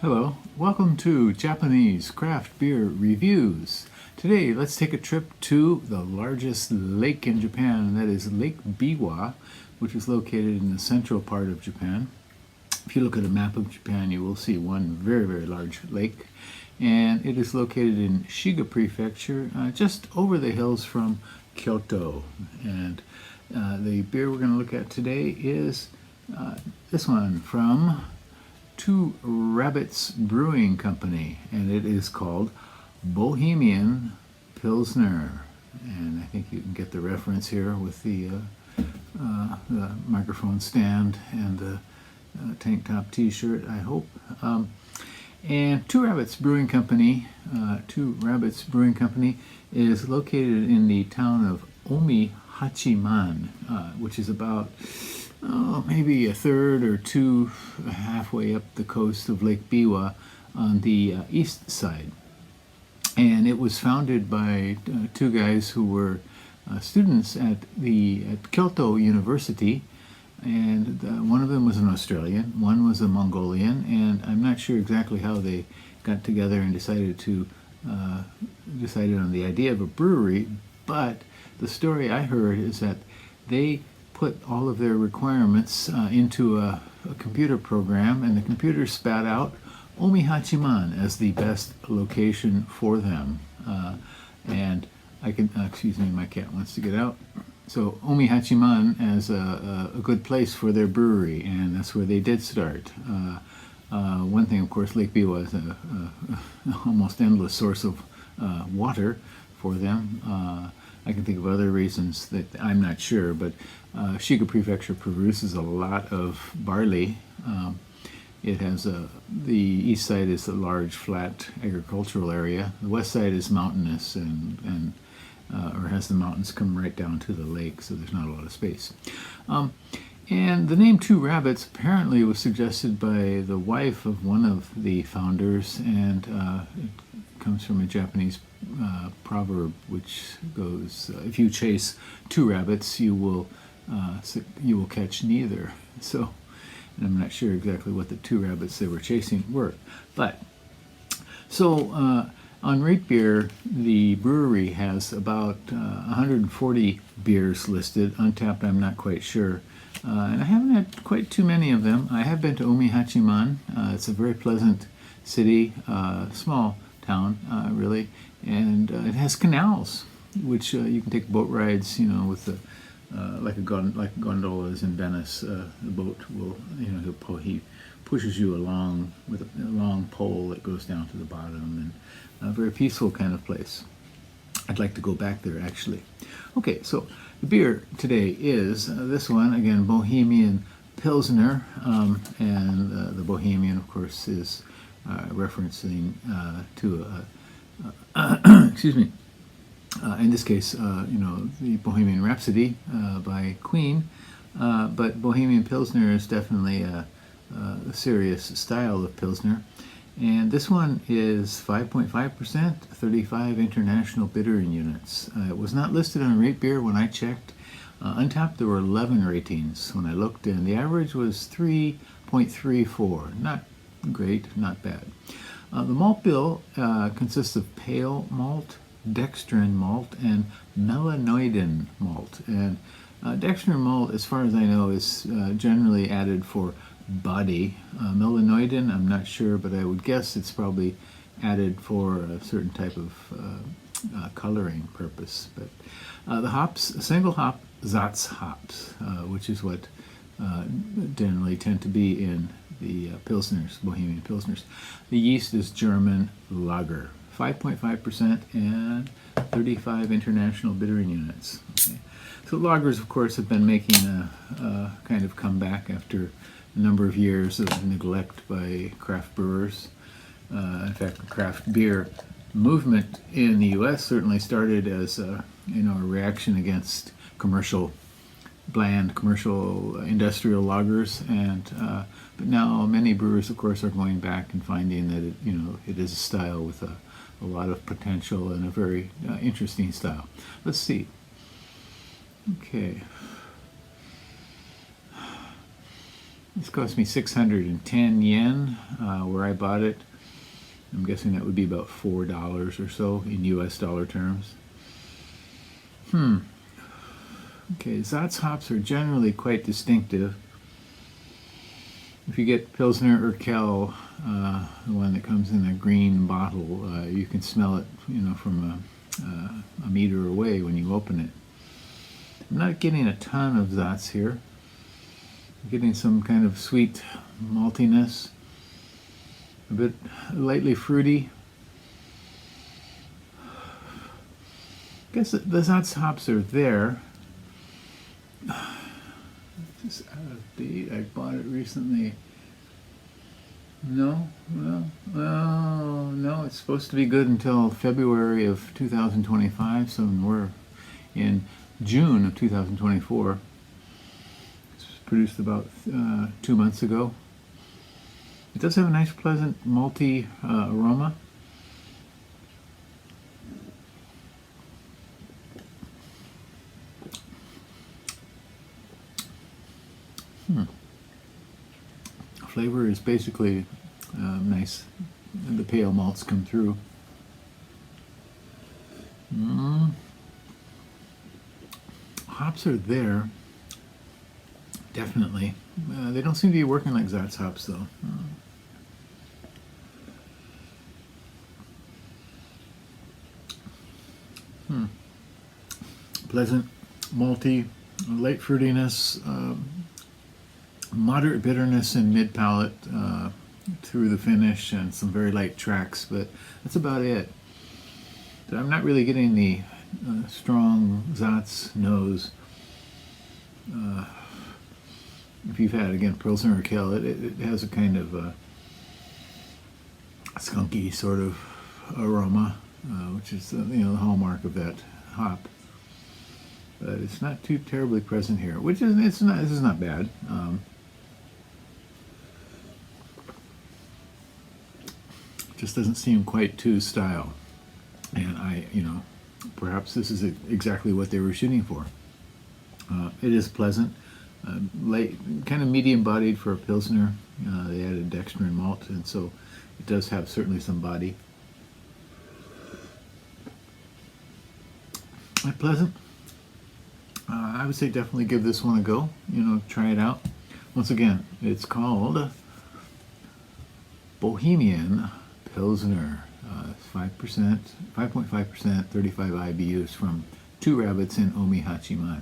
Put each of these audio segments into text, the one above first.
Hello, welcome to Japanese craft beer reviews. Today, let's take a trip to the largest lake in Japan, and that is Lake Biwa, which is located in the central part of Japan. If you look at a map of Japan, you will see one very, very large lake, and it is located in Shiga Prefecture, just over the hills from Kyoto. And the beer we're going to look at today is this one from Two Rabbits Brewing Company, and it is called Bohemian Pilsner. And I think you can get the reference here with the microphone stand and the tank top t-shirt, I hope. And Two Rabbits Brewing Company, is located in the town of Omihachiman, which is about maybe a third or two halfway up the coast of Lake Biwa on the east side. And it was founded by two guys who were students at Kyoto University, and one of them was an Australian, one was a Mongolian, and I'm not sure exactly how they got together and decided on the idea of a brewery, but the story I heard is that they put all of their requirements into a computer program, and the computer spat out Omihachiman as the best location for them. And I can, excuse me, my cat wants to get out. So Omihachiman as a good place for their brewery, and that's where they did start. One thing, of course, Lake Biwa is an almost endless source of water for them. I can think of other reasons that I'm not sure, but Shiga Prefecture produces a lot of barley. It has the east side is a large, flat agricultural area. The west side is mountainous and or has the mountains come right down to the lake, so there's not a lot of space. And the name Two Rabbits apparently was suggested by the wife of one of the founders, and it comes from a Japanese proverb which goes, if you chase two rabbits, you will catch neither. So, and I'm not sure exactly what the two rabbits they were chasing were, but so on Rate Beer, the brewery has about 140 beers listed. Untapped, I'm not quite sure. And I haven't had quite too many of them. I have been to Omihachiman. It's a very pleasant city, small town, really. And it has canals, which you can take boat rides, with the like gondolas in Venice. The boat will, he pushes you along with a long pole that goes down to the bottom, and a very peaceful kind of place. I'd like to go back there, actually. Okay, so the beer today is this one, again, Bohemian Pilsner, and the Bohemian, of course, is referencing to excuse me, in this case, the Bohemian Rhapsody by Queen, but Bohemian Pilsner is definitely a serious style of Pilsner. And this one is 5.5%, 35 international bittering units. It was not listed on Rate Beer when I checked. Untapped, there were 11 ratings when I looked, and the average was 3.34. Not great, not bad. The malt bill consists of pale malt, dextrin malt, and melanoidin malt. And dextrin malt, as far as I know, is generally added for body. Melanoidin, I'm not sure, but I would guess it's probably added for a certain type of coloring purpose. But the hops, single hop Satz hops, which is what generally tend to be in the Pilsners, Bohemian Pilsners. The yeast is German lager, 5.5% and 35 international bittering units. Okay. So lagers, of course, have been making a kind of comeback after a number of years of neglect by craft brewers. In fact, the craft beer movement in the U.S. certainly started as a reaction against bland commercial industrial lagers, and but now many brewers, of course, are going back and finding that it is a style with a lot of potential and a very interesting style. Let's see. Okay. This cost me 610 yen where I bought it. I'm guessing that would be about $4 or so in US dollar terms. Okay, Satz hops are generally quite distinctive. If you get Pilsner or Kel, the one that comes in a green bottle, you can smell it, from a meter away when you open it. I'm not getting a ton of Satz here. I'm getting some kind of sweet maltiness, a bit lightly fruity. I guess the Satz hops are there. Just out of date. I bought it recently. No, it's supposed to be good until February of 2025. So we're in June of 2024. It's produced about 2 months ago. It does have a nice, pleasant, malty aroma. Flavor is basically nice. The pale malts come through. Hops are there, definitely. They don't seem to be working like Satz hops, though. Pleasant, malty, light fruitiness, moderate bitterness in mid-palate through the finish, and some very light tracks, but that's about it. So I'm not really getting the strong Satz nose. If you've had, again, Pilsner or Kel, it has a kind of skunky sort of aroma, which is the hallmark of that hop. But it's not too terribly present here, which is this is not bad. Just doesn't seem quite to style, and perhaps this is exactly what they were shooting for. It is pleasant, light, kind of medium-bodied for a Pilsner. They added dextrin malt, and so it does have certainly some body. Pleasant. I would say definitely give this one a go. Try it out. Once again, it's called Bohemian Pilsner, 5%, 5.5%, 35 IBUs from Two Rabbits in Omi Hachiman.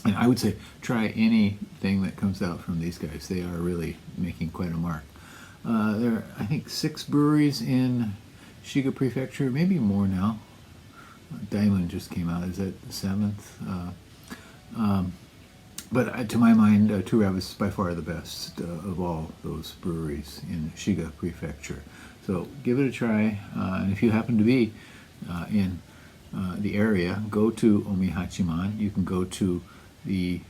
And I would say try anything that comes out from these guys. They are really making quite a mark. There are, I think, 6 breweries in Shiga Prefecture, maybe more now. Diamond just came out. Is that the 7th? But to my mind, Two Rabbits is by far the best of all those breweries in Shiga Prefecture. So give it a try, and if you happen to be in the area, go to Omi Hachiman. You can go to they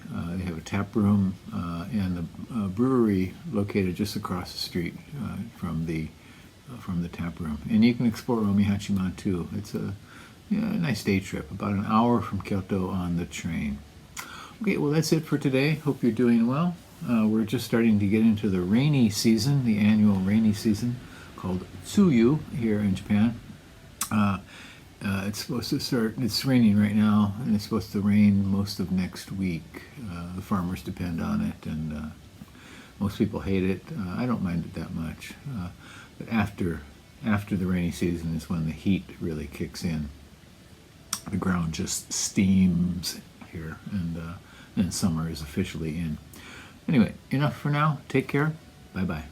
have a tap room and the brewery located just across the street from the tap room, and you can explore Omi Hachiman too. It's a nice day trip, about an hour from Kyoto on the train. Okay, well that's it for today. Hope you're doing well. We're just starting to get into the rainy season, the annual rainy season called Tsuyu here in Japan. It's supposed to start, it's raining right now, and it's supposed to rain most of next week. The farmers depend on it, and most people hate it. I don't mind it that much. But after the rainy season is when the heat really kicks in. The ground just steams here, and summer is officially in. Anyway, enough for now. Take care. Bye-bye.